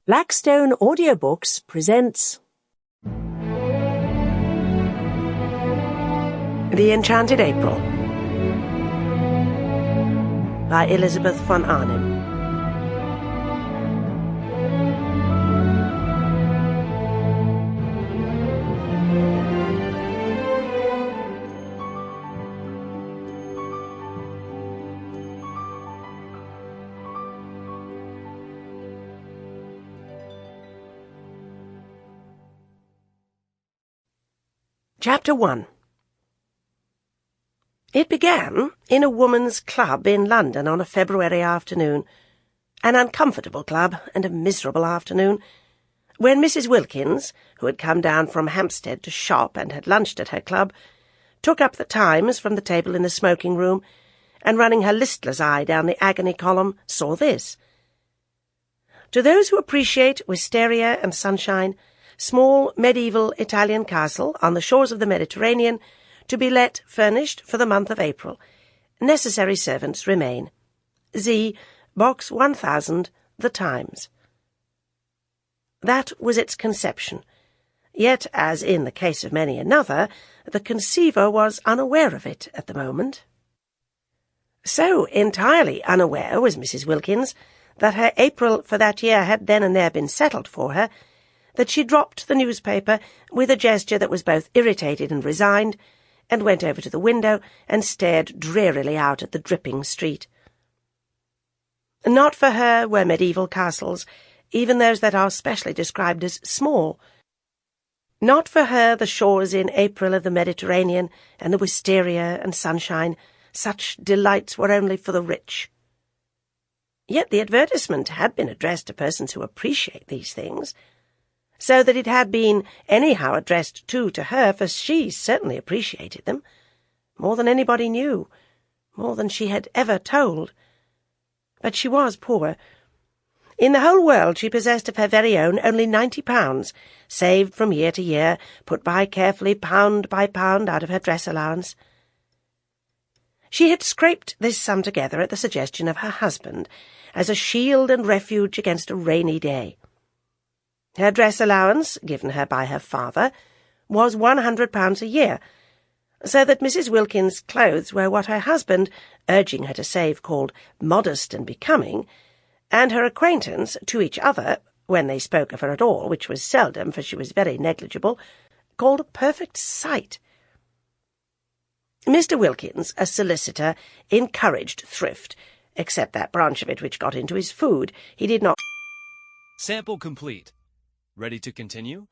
Blackstone Audiobooks presents The Enchanted April by Elizabeth von Arnim. Chapter 1. It began in a woman's club in London on a February afternoon, an uncomfortable club and a miserable afternoon, when Mrs. Wilkins, who had come down from Hampstead to shop and had lunched at her club, took up the Times from the table in the smoking-room, and running her listless eye down the agony column, saw this. To those who appreciate wisteria and sunshine, small medieval Italian castle on the shores of the Mediterranean, to be let furnished for the month of April. Necessary servants remain. Z. Box 1000, The Times. That was its conception. Yet, as in the case of many another, the conceiver was unaware of it at the moment. So entirely unaware was Mrs. Wilkins that her April for that year had then and there been settled for her, that she dropped the newspaper with a gesture that was both irritated and resigned, and went over to the window and stared drearily out at the dripping street. Not for her were medieval castles, even those that are specially described as small. Not for her the shores in April of the Mediterranean and the wisteria and sunshine. Such delights were only for the rich. Yet the advertisement had been addressed to persons who appreciate these things, so that it had been anyhow addressed to her, for she certainly appreciated them, more than anybody knew, more than she had ever told. But she was poor. In the whole world she possessed of her very own only £90, saved from year to year, put by carefully pound by pound out of her dress allowance. She had scraped this sum together at the suggestion of her husband, as a shield and refuge against a rainy day. Her dress allowance, given her by her father, was £100 a year, so that Mrs. Wilkins' clothes were what her husband, urging her to save, called modest and becoming, and her acquaintance, to each other, when they spoke of her at all, which was seldom, for she was very negligible, called a perfect sight. Mr. Wilkins, a solicitor, encouraged thrift, except that branch of it which got into his food. He did not— Sample complete. Ready to continue?